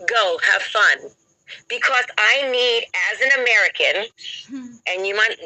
Go have fun. Because I need, as an American, and you might,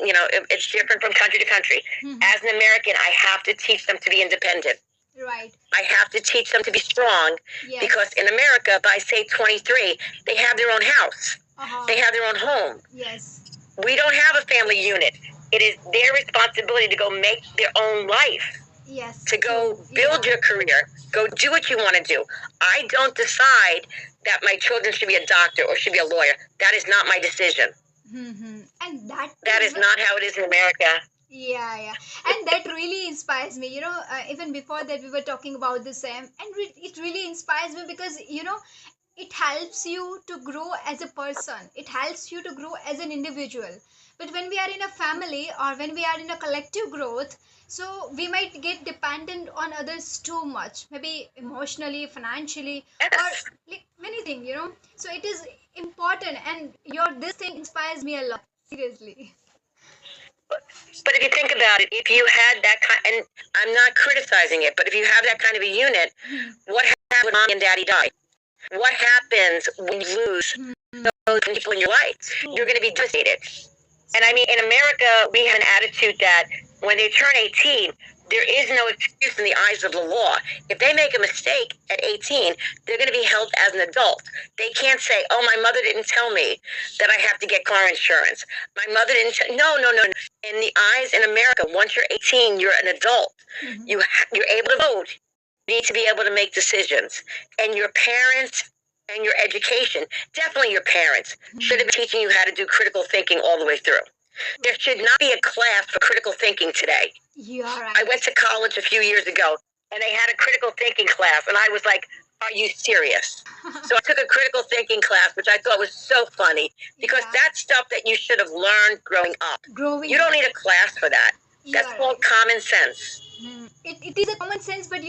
it's different from country to country. As an American, I have to teach them to be independent. Right. I have to teach them to be strong. Yes. Because in America, by say 23, they have their own house. They have their own home. Yes. We don't have a family unit. It is their responsibility to go make their own life. Yes. To go build your career. Go do what you want to do. I don't decide that my children should be a doctor or should be a lawyer. That is not my decision. And that is not how it is in America. Yeah. And that really inspires me. Even before that, we were talking about the same, and it really inspires me because, it helps you to grow as a person, it helps you to grow as an individual. But when we are in a family or when we are in a collective growth, so we might get dependent on others too much, maybe emotionally, financially, or like many things, so it is important, and your this thing inspires me a lot, seriously. But if you think about it, if you had that kind, and I'm not criticizing it, but if you have that kind of a unit, what happens when mom and daddy die? What happens when you lose those people in your life? You're going to be devastated. And I mean, in America, we have an attitude that when they turn 18, there is no excuse in the eyes of the law. If they make a mistake at 18, they're going to be held as an adult. They can't say, oh, my mother didn't tell me that I have to get car insurance. My mother didn't tell. No. In the eyes in America, once you're 18, you're an adult. You're able to vote. You need to be able to make decisions. And your parents and your education, definitely your parents, should have been teaching you how to do critical thinking all the way through. There should not be a class for critical thinking today. You are right. I went to college a few years ago, and they had a critical thinking class, and I was like, are you serious? So I took a critical thinking class, which I thought was so funny, because that's stuff that you should have learned growing up. You don't need a class for that. That's called common sense. It is a common sense, but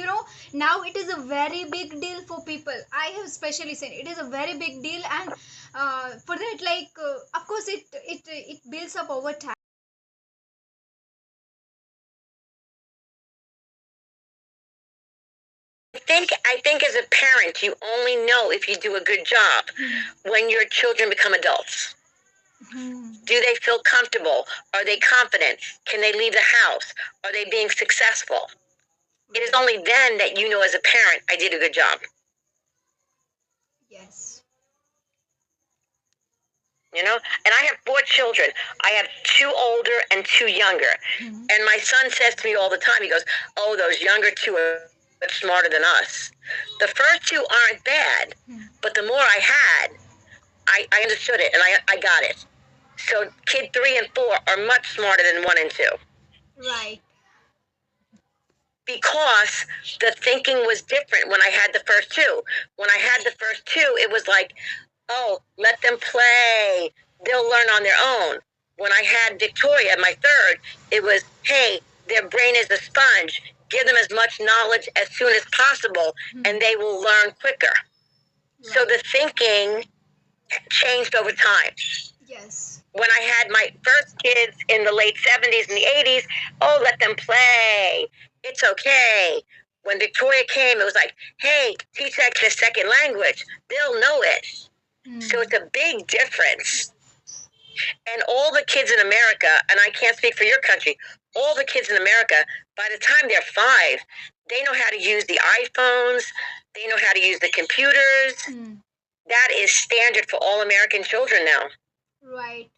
now it is a very big deal for people. I have especially seen it is a very big deal, and for that, of course, it builds up over time. I think as a parent, you only know if you do a good job when your children become adults. Do they feel comfortable? Are they confident? Can they leave the house? Are they being successful? It is only then that you know as a parent, I did a good job. Yes. And I have 4 children. I have 2 older and 2 younger. And my son says to me all the time, he goes, oh, those younger 2 are much smarter than us. The first 2 aren't bad, but the more I had, I understood it and I got it. So kid 3 and 4 are much smarter than 1 and 2. Right. Because the thinking was different when I had the first 2. When I had the first 2, it was like, oh, let them play. They'll learn on their own. When I had Victoria, my third, it was, hey, their brain is a sponge. Give them as much knowledge as soon as possible, and they will learn quicker. Right. So the thinking changed over time. Yes. When I had my first kids in the late 70s and the 80s, oh, let them play. It's okay. When Victoria came, it was like, hey, teach that kid a second language. They'll know it. So it's a big difference. And all the kids in America, and I can't speak for your country, all the kids in America, by the time they're 5, they know how to use the iPhones. They know how to use the computers. That is standard for all American children now. Right.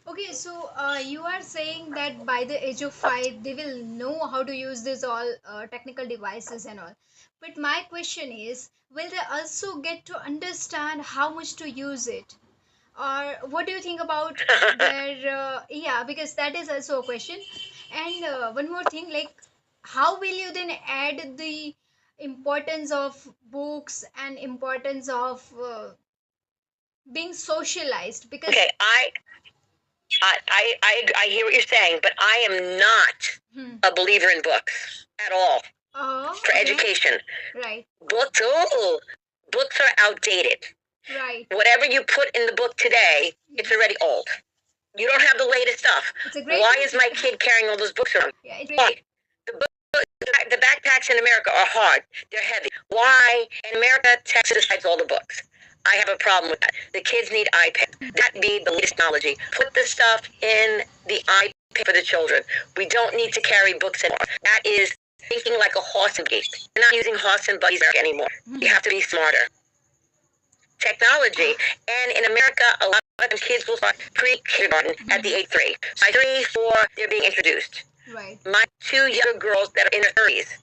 Okay, so you are saying that by the age of 5, they will know how to use this all technical devices and all. But my question is, will they also get to understand how much to use it? Or what do you think about their, yeah, because that is also a question. And one more thing, like, how will you then add the importance of books and importance of being socialized? Because okay, I hear what you're saying, but I am not a believer in books at all for education. Right. Books are outdated. Right. Whatever you put in the book today, it's already old. You don't have the latest stuff. Why is my kid carrying all those books around? Yeah, Why? The backpacks in America are hard. They're heavy. Why? In America, Texas decides all the books. I have a problem with that. The kids need iPad. That be the latest technology. Put the stuff in the iPad for the children. We don't need to carry books anymore. That is thinking like a horse and buggy. We're not using horse and buggies anymore. You have to be smarter. Technology, and in America, a lot of kids will start pre-kindergarten at the 8th grade. By 3, 4, they're being introduced. Right. My 2 younger girls that are in their 30s,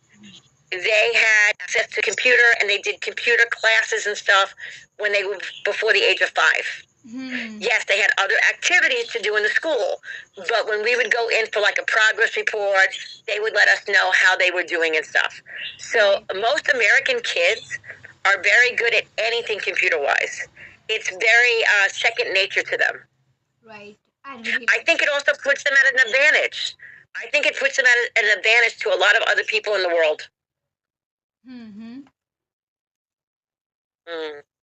they had access to computer and they did computer classes and stuff when they were before the age of 5. Yes, they had other activities to do in the school, but when we would go in for like a progress report, they would let us know how they were doing and stuff. So most American kids are very good at anything computer-wise. It's very second nature to them. Right. I think it also puts them at an advantage. I think it puts them at an advantage to a lot of other people in the world. Mm-hmm.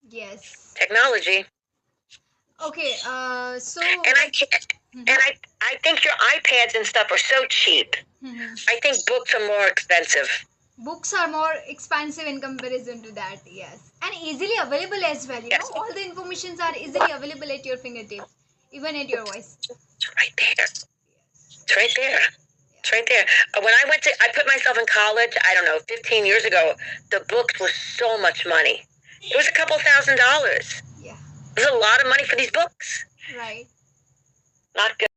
Yes. Technology. Okay. So. And I think your iPads and stuff are so cheap. I think books are more expensive. Books are more expensive in comparison to that, yes, and easily available as well. Yes. All the informations are easily available at your fingertips, even at your voice. It's right there. It's right there. It's right there. When I put myself in college, I don't know, 15 years ago, the books were so much money. It was a couple $1,000s. Yeah. It was a lot of money for these books. Right. Not good.